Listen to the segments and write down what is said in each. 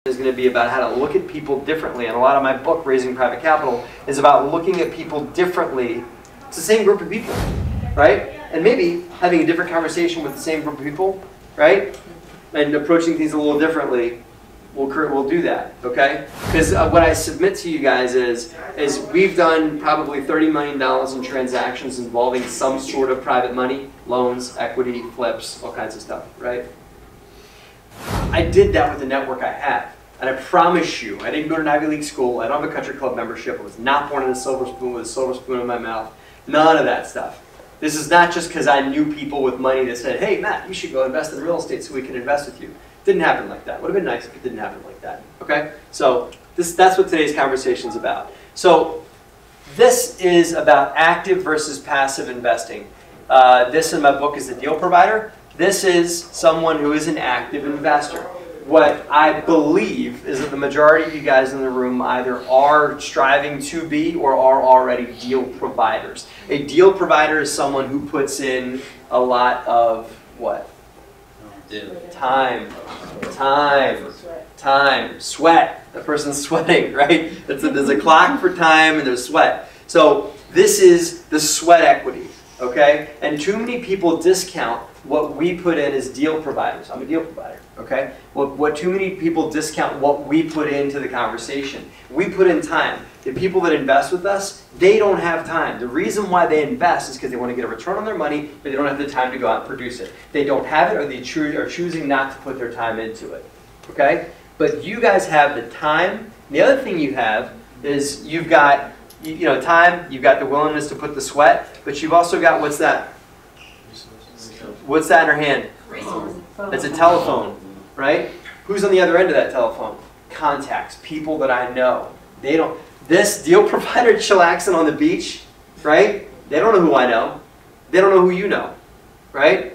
is going to be about how to look at people differently. And a lot of my book, Raising Private Capital, is about looking at people differently. It's the same group of people, right? And maybe having a different conversation with the same group of people, right? And approaching things a little differently will do that, okay? Because what I submit to you guys is we've done probably $30 million in transactions involving some sort of private money, loans, equity, flips, all kinds of stuff, right? I did that with the network I have. And I promise you, I didn't go to an Ivy League school, I don't have a country club membership, I was not born in a silver spoon with a silver spoon in my mouth. None of that stuff. This is not just because I knew people with money that said, hey Matt, you should go invest in real estate so we can invest with you. Didn't happen like that. Would have been nice if it didn't happen like that. Okay? So that's what today's conversation is about. So this is about active versus passive investing. This in my book is the deal provider. This is someone who is an active investor. What I believe is that the majority of you guys in the room either are striving to be or are already deal providers. A deal provider is someone who puts in a lot of what? Time, sweat. The person's sweating, right? There's a clock for time and there's sweat. So this is the sweat equity, okay? And too many people discount what we put in as deal providers. I'm a deal provider, okay? What too many people discount what we put into the conversation. We put in time. The people that invest with us, they don't have time. The reason why they invest is because they want to get a return on their money, but they don't have the time to go out and produce it. They don't have it, or they are choosing not to put their time into it, okay? But you guys have the time. The other thing you have is you've got time, you've got the willingness to put the sweat, but you've also got, what's that? What's that in her hand? It's a telephone, right? Who's on the other end of that telephone? Contacts, people that I know. They don't. This deal provider chillaxing on the beach, right? They don't know who I know. They don't know who you know, right?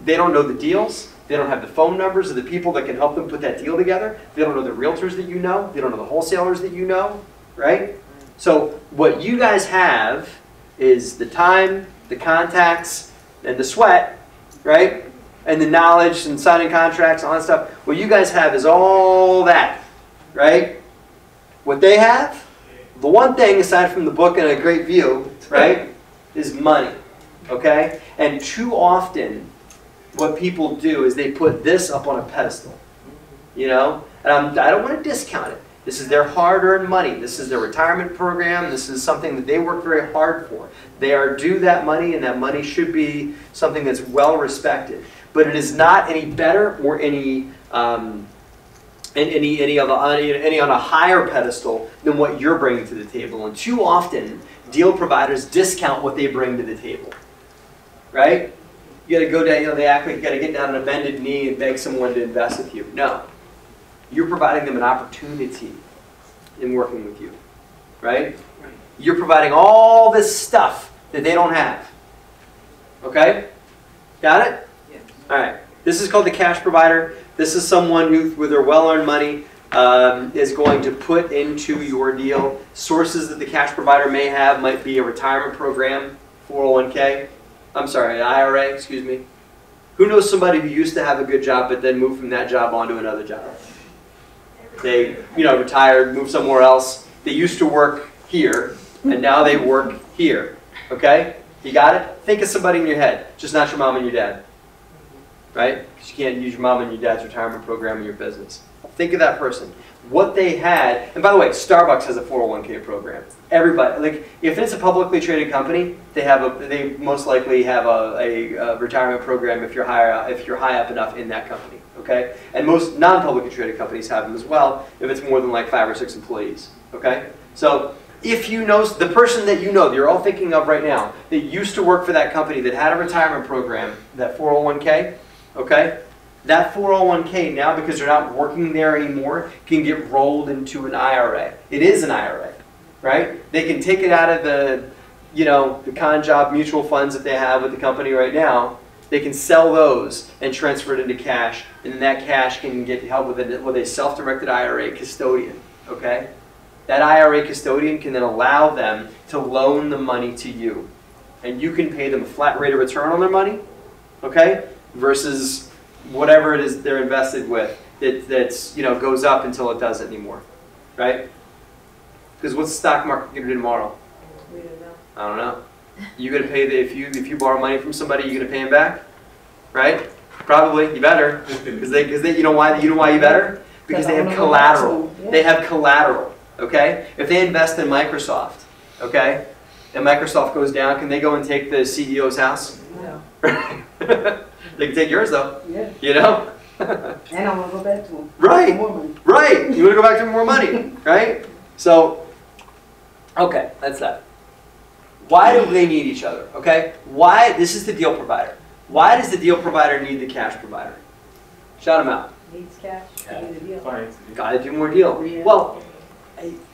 They don't know the deals. They don't have the phone numbers of the people that can help them put that deal together. They don't know the realtors that you know. They don't know the wholesalers that you know, right? So what you guys have is the time, the contacts, and the sweat, right? And the knowledge and signing contracts and all that stuff. What you guys have is all that, right? What they have, the one thing aside from the book and a great view, right, is money, okay? And too often, what people do is they put this up on a pedestal, you know? And I don't want to discount it. This is their hard-earned money. This is their retirement program. This is something that they work very hard for. They are due that money, and that money should be something that's well respected. But it is not any better or any on a higher pedestal than what you're bringing to the table. And too often, deal providers discount what they bring to the table, right? You got to go down. They act like you got to get down on a bended knee and beg someone to invest with you. No. You're providing them an opportunity in working with you, right? You're providing all this stuff that they don't have. Okay? Got it? Yeah. All right. This is called the cash provider. This is someone who, with their well-earned money, is going to put into your deal. Sources that the cash provider may have might be a retirement program, 401k. I'm sorry, an IRA, excuse me. Who knows somebody who used to have a good job but then moved from that job onto another job? They, retired, moved somewhere else. They used to work here, and now they work here. Okay? You got it? Think of somebody in your head, just not your mom and your dad. Right? Because you can't use your mom and your dad's retirement program in your business. Think of that person. What they had, and by the way, Starbucks has a 401k program. Everybody, like if it's a publicly traded company, they most likely have a retirement program if you're high up enough in that company. Okay, and most non-publicly traded companies have them as well if it's more than like 5 or 6 employees. Okay, so if you know the person that you know that you're all thinking of right now that used to work for that company that had a retirement program, that 401k, okay. That 401k now, because they're not working there anymore, can get rolled into an IRA. It is an IRA, right? They can take it out of the, the con job mutual funds that they have with the company right now. They can sell those and transfer it into cash, and then that cash can get help with a self-directed IRA custodian, okay? That IRA custodian can then allow them to loan the money to you, and you can pay them a flat rate of return on their money, okay, versus whatever it is they're invested with. that's goes up until it doesn't anymore, right? Because what's the stock market going to do tomorrow? We don't know. I don't know. You going to pay if you borrow money from somebody, you going to pay them back, right? Probably. You better, because they you know why you better? Because they have collateral. They have collateral. Okay. If they invest in Microsoft, okay, and Microsoft goes down, can they go and take the CEO's house? No. They can take yours though. Yeah. You know. And I want to go back to them. Right. More money. Right. You want to go back to more money, right? So, okay, that's that. Why do they need each other? Okay. Why? This is the deal provider. Why does the deal provider need the cash provider? Shout them out. Needs cash to do the deal. Got to do more deal. Yeah. Well,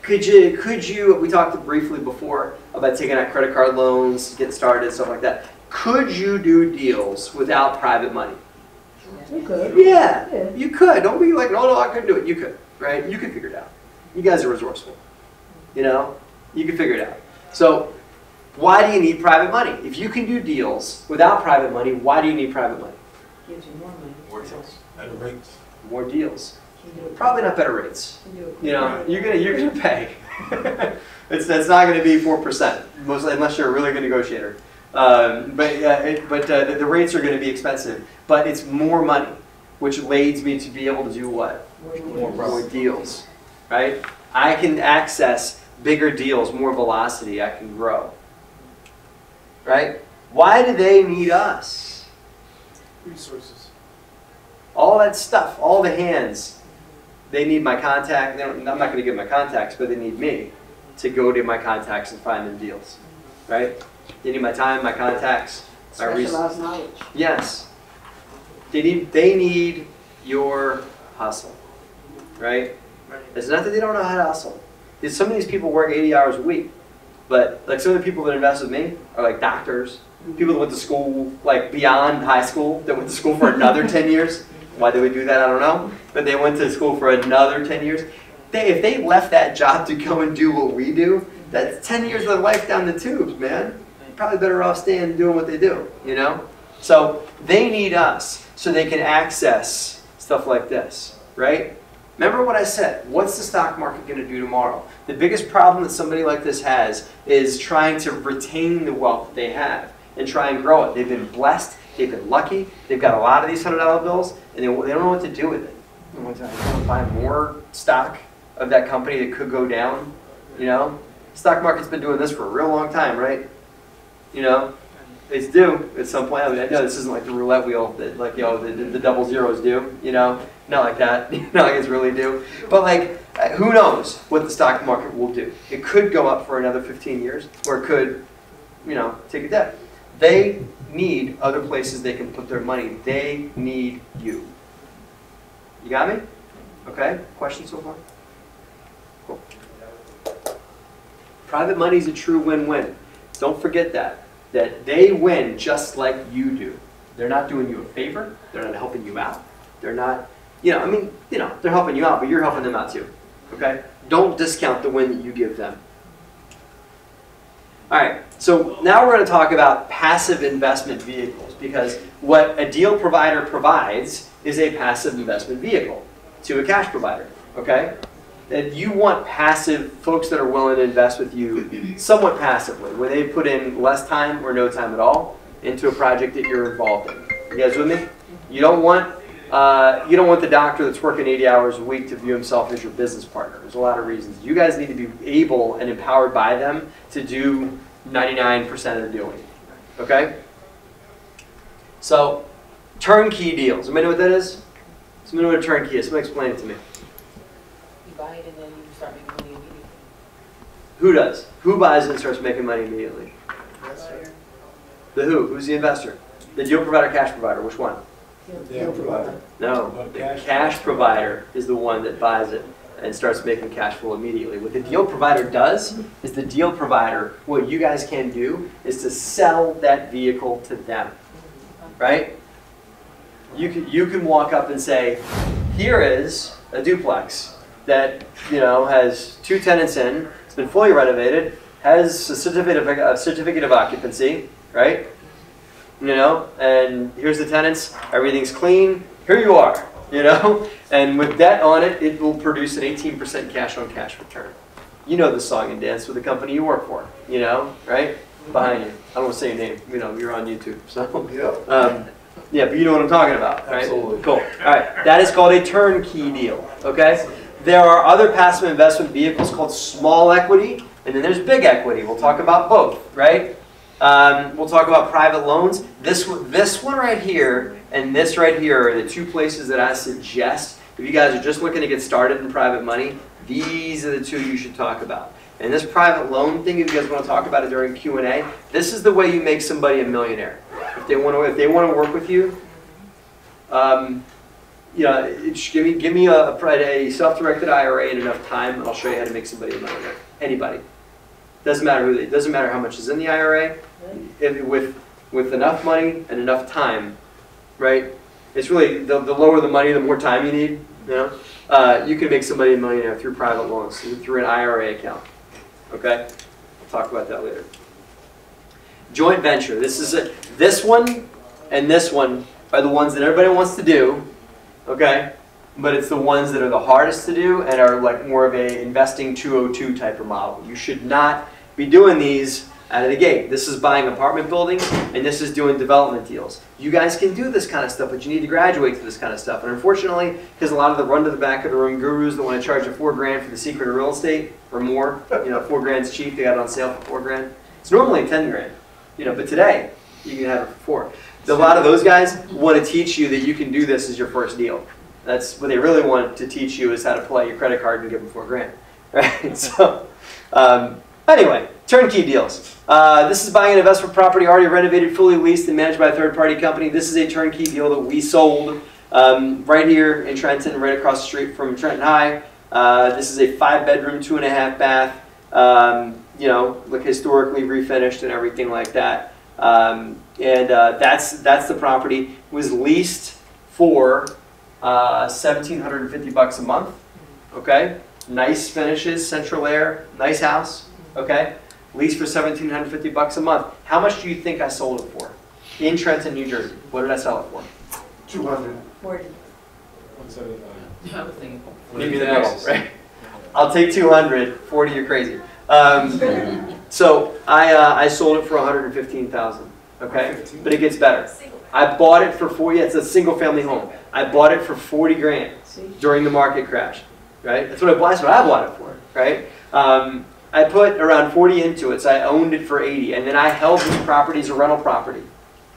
could you? We talked briefly before about taking out credit card loans, getting started, stuff like that. Could you do deals without private money? You could. Yeah, you could. Don't be like, no, I couldn't do it. You could, right? You could figure it out. You guys are resourceful. You know, you can figure it out. So, why do you need private money? If you can do deals without private money, why do you need private money? Gives you more money. More deals. Better rates. More deals. Can do it. Probably not better rates. Can do it. You know, you're gonna pay. It's not going to be 4%, mostly unless you're a really good negotiator. But the rates are going to be expensive. But it's more money, which leads me to be able to do what? More deals, right? I can access bigger deals, more velocity. I can grow, right? Why do they need us? Resources. All that stuff, all the hands. They need my contact. I'm not going to give my contacts, but they need me to go to my contacts and find them deals, right? They need my time, my contacts, my Specialized knowledge. Yes. They need your hustle, right? It's not that they don't know how to hustle. Some of these people work 80 hours a week, but like some of the people that invest with me are like doctors, people that went to school like beyond high school, that went to school for another 10 years. Why they would do that, I don't know. But they went to school for another 10 years. If they left that job to go and do what we do, that's 10 years of their life down the tubes, man. You're probably better off staying and doing what they do, you know? So they need us so they can access stuff like this, right? Remember what I said. What's the stock market going to do tomorrow? The biggest problem that somebody like this has is trying to retain the wealth that they have and try and grow it. They've been blessed. They've been lucky. They've got a lot of these $100 bills, and they don't know what to do with it. They want to buy more stock of that company that could go down. You know, stock market's been doing this for a real long time, right? You know, it's due at some point. I mean, I know this isn't like the roulette wheel that, like, you know, the double zeros do. You know, not like that. Not like it's really due. But like, who knows what the stock market will do? It could go up for another 15 years, or it could, you know, take a dip. They need other places they can put their money. They need you. You got me? Okay? Questions so far? Cool. Private money is a true win-win. Don't forget that. That they win just like you do. They're not doing you a favor. They're not helping you out. They're not, you know, I mean, you know, they're helping you out, but you're helping them out too. Okay? Don't discount the win that you give them. All right, so now we're going to talk about passive investment vehicles, because what a deal provider provides is a passive investment vehicle to a cash provider, okay? And you want passive folks that are willing to invest with you somewhat passively, where they put in less time or no time at all into a project that you're involved in. You guys with me? You don't want the doctor that's working 80 hours a week to view himself as your business partner. There's a lot of reasons. You guys need to be able and empowered by them to do 99% of the doing. Okay? So, turnkey deals. Somebody know what that is? Somebody know what a turnkey is? Somebody explain it to me. You buy it and then you start making money immediately. Who does? Who buys it and starts making money immediately? Buyer. The who? Who's the investor? The deal provider, cash provider. Which one? Deal provider. No. The cash provider is the one that buys it and starts making cash flow immediately. What the deal provider does is the deal provider, what you guys can do is to sell that vehicle to them, right? You can walk up and say, here is a duplex that, you know, has 2 tenants in, it's been fully renovated, has a certificate of occupancy, right? You know, and here's the tenants, everything's clean, here you are. you know? And with debt on it, it will produce an 18% cash on cash return. You know the song and dance with the company you work for, you know, right? Behind you. I don't want to say your name, you know, you're on YouTube, so. Yeah, but you know what I'm talking about, right? Absolutely. Cool. All right, that is called a turnkey deal, okay? There are other passive investment vehicles called small equity, and then there's big equity. We'll talk about both, right? We'll talk about private loans. This one right here and this right here are the two places that I suggest, if you guys are just looking to get started in private money, these are the two you should talk about. And this private loan thing, if you guys want to talk about it during Q&A, this is the way you make somebody a millionaire. If they want to work with you, you know, give me a self-directed IRA and enough time, and I'll show you how to make somebody a millionaire. Anybody. Doesn't matter who. It doesn't matter how much is in the IRA. With enough money and enough time, right? It's really the lower the money, the more time you need. You know, you can make somebody a millionaire through private loans, through an IRA account. Okay, we'll talk about that later. Joint venture. This one and this one are the ones that everybody wants to do. Okay, but it's the ones that are the hardest to do and are like more of a investing 202 type of model. You should not be doing these out of the gate. This is buying apartment buildings, and this is doing development deals. You guys can do this kind of stuff, but you need to graduate to this kind of stuff. And unfortunately, because a lot of the run to the back of the room gurus that want to charge you $4 grand for the secret of real estate or more, you know, $4 grand's cheap. They got it on sale for $4 grand. It's normally 10 grand, you know, but today you can have it for $4. A lot of those guys want to teach you that you can do this as your first deal. That's what they really want to teach you, is how to pull out your credit card and give them $4 grand, right? So, anyway, turnkey deals. This is buying an investment property already renovated, fully leased, and managed by a third-party company. This is a turnkey deal that we sold right here in Trenton, right across the street from Trenton High. This is a 5-bedroom, 2.5 bath. You know, look historically refinished and everything like that. That's the property. It was leased for $1,750 a month. Okay, nice finishes, central air, nice house. Okay, leased for $1,750 a month. How much do you think I sold it for? In Trenton, New Jersey. What did I sell it for? 200. 40. 175. I was thinking. Give me the middle, right? I'll take 200. 40, you're crazy. So I sold it for $115,000. Okay, but it gets better. I bought it for 40. It's a single-family home. I bought it for 40 grand during the market crash. Right? That's what I bought it for. Right? I put around 40 into it, so I owned it for 80, and then I held this property as a rental property.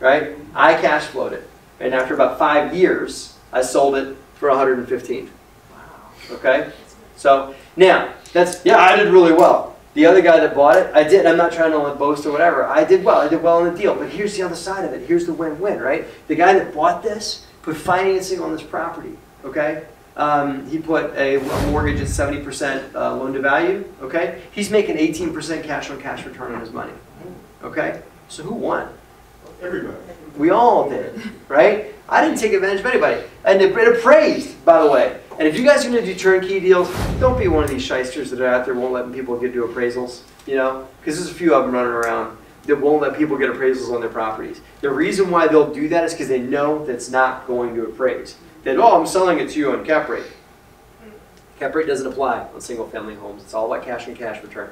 Right? I cash flowed it, and after about 5 years, I sold it for 115. Wow. Okay? So now I did really well. The other guy that bought it, I did. I'm not trying to boast or whatever. I did well. I did well in the deal. But here's the other side of it. Here's the win-win, right? The guy that bought this put financing on this property. Okay? He put a mortgage at 70% loan to value. Okay? He's making 18% cash on cash return on his money. Okay? So who won? Everybody. We all did, right? I didn't take advantage of anybody. And it appraised, by the way. And if you guys are going to do turnkey deals, don't be one of these shysters that are out there won't let people get to appraisals, you know? Because there's a few of them running around that won't let people get appraisals on their properties. The reason why they'll do that is because they know that's not going to appraise. That, oh, I'm selling it to you on cap rate. Cap rate doesn't apply on single family homes. It's all about cash and cash return.